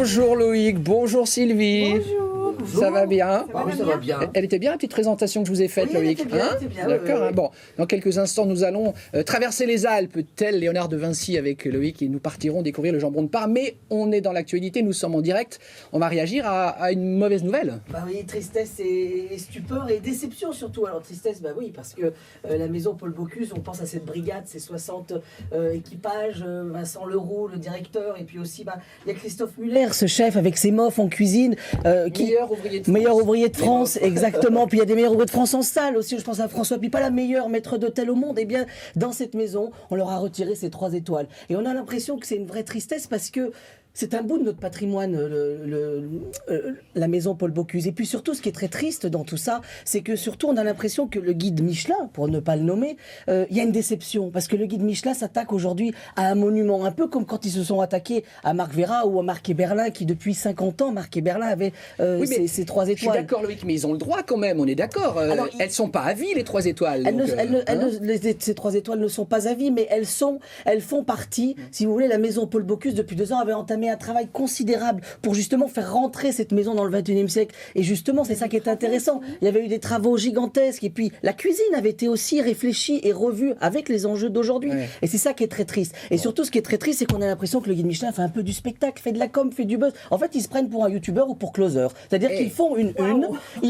Bonjour Loïc, bonjour Sylvie. Bonjour. Ça va bien? Oui, ça va bien. Elle était bien la petite présentation que je vous ai faite, Oui, Loïc. elle était bien, D'accord. oui. Bon, dans quelques instants, nous allons traverser les Alpes, tel Léonard de Vinci avec Loïc, et nous partirons découvrir le jambon de Parme. Mais on est dans l'actualité, nous sommes en direct. On va réagir à une mauvaise nouvelle. Bah oui, tristesse et stupeur et déception surtout. Alors tristesse, bah oui, parce que la maison Paul Bocuse, on pense à cette brigade, ces 60 équipages, Vincent Leroux, le directeur, et puis aussi, il y a Christophe Muller, ce chef avec ses mofs en cuisine, meilleur ouvrier de France, exactement. Puis il y a des meilleurs ouvriers de France en salle aussi. Je pense à François Pipa, la meilleure maître d'hôtel au monde. Et bien, dans cette maison, on leur a retiré ces 3 étoiles. Et on a l'impression que c'est une vraie tristesse parce que c'est un bout de notre patrimoine, la maison Paul Bocuse. Et puis surtout, ce qui est très triste dans tout ça, c'est que surtout, on a l'impression que le guide Michelin, pour ne pas le nommer, il y a une déception. Parce que le guide Michelin s'attaque aujourd'hui à un monument, un peu comme quand ils se sont attaqués à Marc Vera ou à Marc Eberlin, qui depuis 50 ans, Marc Eberlin avait ses 3 étoiles. Je suis d'accord, Loïc, mais ils ont le droit quand même, on est d'accord. Elles ne sont pas à vie, les 3 étoiles. Ces 3 étoiles ne sont pas à vie, mais elles font partie, si vous voulez, la maison Paul Bocuse, depuis 2 ans, avait entamé un travail considérable pour justement faire rentrer cette maison dans le 21e siècle. Et justement, c'est ça qui est intéressant. Il y avait eu des travaux gigantesques et puis la cuisine avait été aussi réfléchie et revue avec les enjeux d'aujourd'hui. Ouais. Et c'est ça qui est très triste. Et surtout, ce qui est très triste, c'est qu'on a l'impression que le guide Michelin fait un peu du spectacle, fait de la com, fait du buzz. En fait, ils se prennent pour un youtubeur ou pour closer. C'est-à-dire qu'ils font une et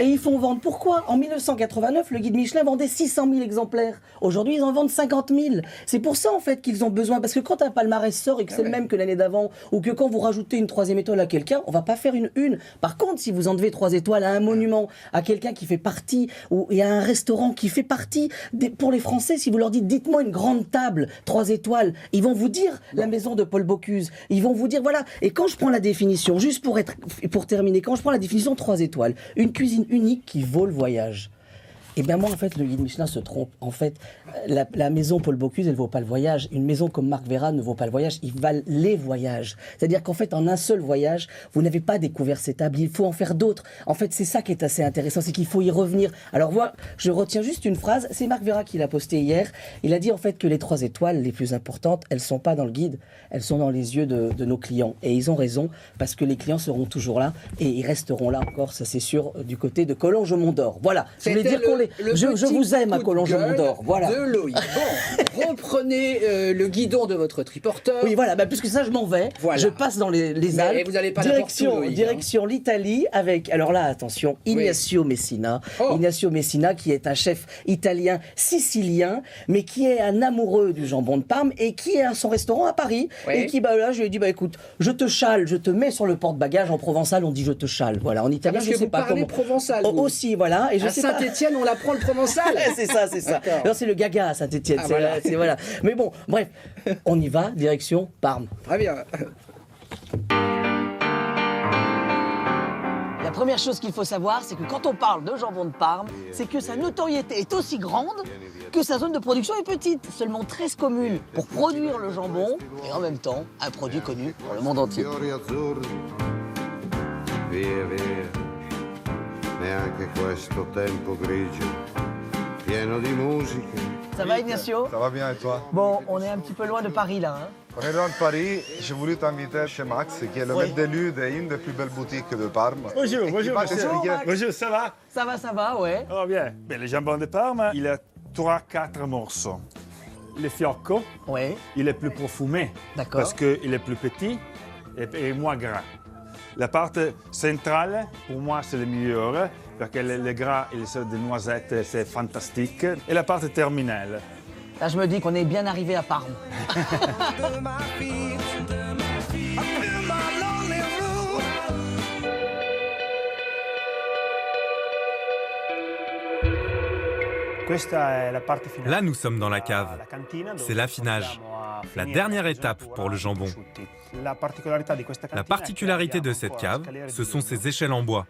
ils font vendre. Pourquoi? En 1989, le guide Michelin vendait 600 000 exemplaires. Aujourd'hui, ils en vendent 50 000. C'est pour ça, en fait, qu'ils ont besoin. Parce que quand un palmarès sort et que c'est le même que l'année d'avant, ou que quand vous rajoutez une 3e étoile à quelqu'un, on va pas faire une. Par contre, si vous enlevez 3 étoiles à un monument, à quelqu'un qui fait partie, et à un restaurant qui fait partie, pour les Français, si vous leur dites, dites-moi une grande table, 3 étoiles, ils vont vous dire la maison de Paul Bocuse. Ils vont vous dire, voilà. Et quand je prends la définition, juste pour terminer, quand je prends la définition 3 étoiles, une cuisine unique qui vaut le voyage. Et bien moi, en fait, le guide Michelin se trompe. En fait, la maison Paul Bocuse, elle ne vaut pas le voyage. Une maison comme Marc Vera ne vaut pas le voyage. Ils valent les voyages. C'est-à-dire qu'en fait, en un seul voyage, vous n'avez pas découvert ces tables. Il faut en faire d'autres. En fait, c'est ça qui est assez intéressant, c'est qu'il faut y revenir. Alors moi, je retiens juste une phrase. C'est Marc Vera qui l'a posté hier. Il a dit en fait que les 3 étoiles les plus importantes, elles ne sont pas dans le guide. Elles sont dans les yeux de nos clients. Et ils ont raison, parce que les clients seront toujours là. Et ils resteront là encore, ça c'est sûr, du côté de Collonges-Mont-d'Or. Voilà. Je voulais dire je vous aime à Collonges-Mont-d'Or. Voilà. De Loïc. Bon, reprenez le guidon de votre triporteur. Oui, voilà, puisque ça, je m'en vais. Voilà. Je passe dans les Alpes. Et vous n'allez pas direction l'Italie avec, alors là, attention, Ignacio Messina. Ignacio Messina, qui est un chef italien sicilien, mais qui est un amoureux du jambon de Parme et qui est à son restaurant à Paris. Et qui, là, je lui ai dit, écoute, je te chale, je te mets sur le porte-bagages. En provençal, on dit je te chale. Voilà, en italien, je ne sais pas comment. Provençal. Aussi, voilà. Et à Saint-Étienne, on apprend le provençal. C'est ça. Non, c'est le gaga à Saint-Étienne. Voilà. Mais bon, bref, on y va, direction Parme. Très bien. La première chose qu'il faut savoir, c'est que quand on parle de jambon de Parme, c'est que sa notoriété est aussi grande que sa zone de production est petite. Seulement 13 communes pour produire le jambon et en même temps, un produit connu pour le monde entier. Ça va, Ignacio? Ça va bien et toi? Bon, on est un petit peu loin de Paris là. On est loin de Paris. J'ai voulu t'inviter chez Max, qui est le maître d'élu d'une des plus belles boutiques de Parme. Bonjour, Bonjour, ça va? Ça va, ouais. Oh bien. Ben, le jambon de Parme, il a 3-4 morceaux. Le fiocco, il est plus profumé. D'accord. Parce qu'il est plus petit et moins gras. La partie centrale, pour moi, c'est le meilleur, parce que le gras et les de noisettes, c'est fantastique. Et la partie terminale. Là, je me dis qu'on est bien arrivé à Parme. Là, nous sommes dans la cave. C'est l'affinage, la dernière étape pour le jambon. La particularité de cette cave, ce sont ses échelles en bois.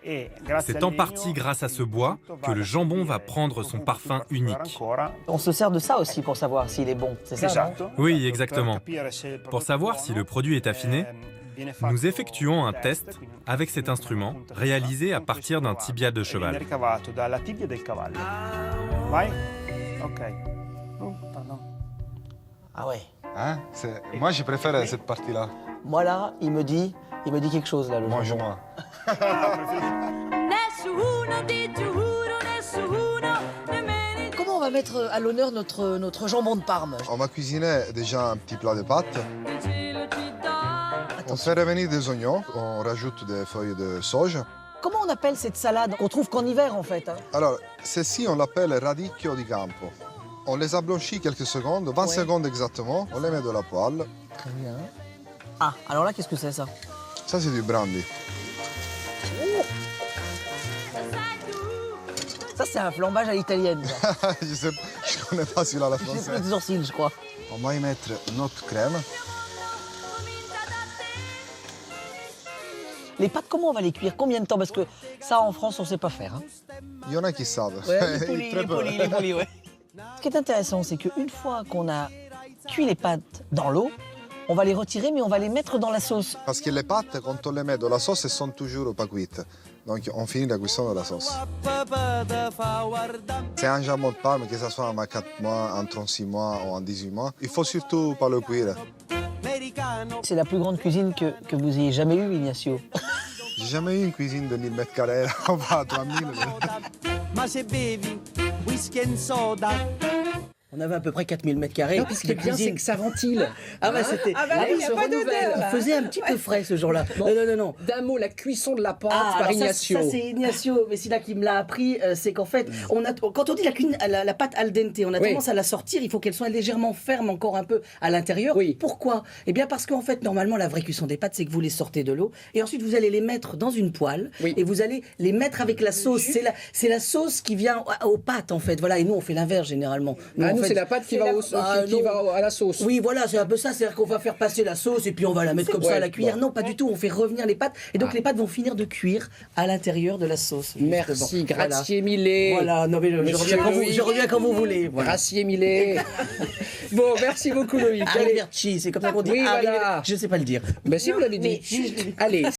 C'est en partie grâce à ce bois que le jambon va prendre son parfum unique. On se sert de ça aussi pour savoir s'il est bon, c'est ça, non? Oui, exactement. Pour savoir si le produit est affiné, nous effectuons un test avec cet instrument réalisé à partir d'un tibia de cheval. Ah ouais. Hein? Moi, je préfère cette partie-là. Moi là, il me dit quelque chose là, le jambon. Mange-moi. Comment on va mettre à l'honneur notre jambon de Parme? On va cuisiner déjà un petit plat de pâtes. On fait revenir des oignons, on rajoute des feuilles de sauge. Comment on appelle cette salade qu'on trouve qu'en hiver en fait, hein? Alors, ceci, on l'appelle radicchio di campo. On les a blanchis quelques secondes, 20 secondes exactement. On les met dans la poêle. Très bien. Ah, alors là, qu'est-ce que c'est ça? Ça, c'est du brandy. Ça, c'est un flambage à l'italienne. ça. Je connais pas celui-là, la J'ai française. plus de sourcils, je crois. On va y mettre notre crème. Les pâtes, comment on va les cuire? Combien de temps? Parce que ça, en France, on ne sait pas faire. Hein. Il y en a qui savent. Les Très peu. polis, ouais. Ce qui est intéressant, c'est qu'une fois qu'on a cuit les pâtes dans l'eau, on va les retirer, mais on va les mettre dans la sauce. Parce que les pâtes, quand on les met dans la sauce, elles sont toujours pas cuites. Donc on finit la cuisson de la sauce. C'est un jambon de Parme, que ce soit en 4 mois, en 36 mois ou en 18 mois. Il faut surtout pas le cuire. C'est la plus grande cuisine que vous ayez jamais eue, Ignacio. J'ai jamais eu une cuisine de 1000 mètres carrés, on va à 3000. Ma se bevi whisky and soda. On avait à peu près 4000 mètres carrés. Non, puis ce qui est bien, c'est que ça ventile. Ah bah c'était... Ah bah oui, il y a pas d'odeur. Il faisait un petit peu frais ce jour-là. Non. D'un mot, la cuisson de la pâte Ah, par alors Ignacio. Ça c'est Ignacio, mais c'est là qui me l'a appris, c'est qu'en fait, quand on dit la pâte al dente, on a Oui. tendance à la sortir, il faut qu'elle soit légèrement ferme encore un peu à l'intérieur. Oui. Pourquoi? Eh bien parce qu'en fait, normalement, la vraie cuisson des pâtes, c'est que vous les sortez de l'eau, et ensuite vous allez les mettre dans une poêle, Oui. et vous allez les mettre avec la sauce. C'est la sauce qui vient aux pâtes, en fait. Voilà, et nous, on fait l'inverse généralement. Ah, en nous, fait, c'est la pâte qui va non. va à la sauce. Oui, voilà, c'est un peu ça. C'est-à-dire qu'on va faire passer la sauce et puis on va la mettre comme ça à la cuillère. Non, pas du tout. On fait revenir les pâtes. Et donc les pâtes vont finir de cuire à l'intérieur de la sauce. justement. Merci, Voilà. grazie mille. Voilà, non mais je reviens quand vous voulez. Voilà. Grazie mille. Bon, merci beaucoup Loïc. Allez. Arrivederci, c'est comme ça qu'on dit. Oui, voilà. Je sais pas le dire. Ben si vous l'avez dit. Mais si, je l'ai dit. Allez.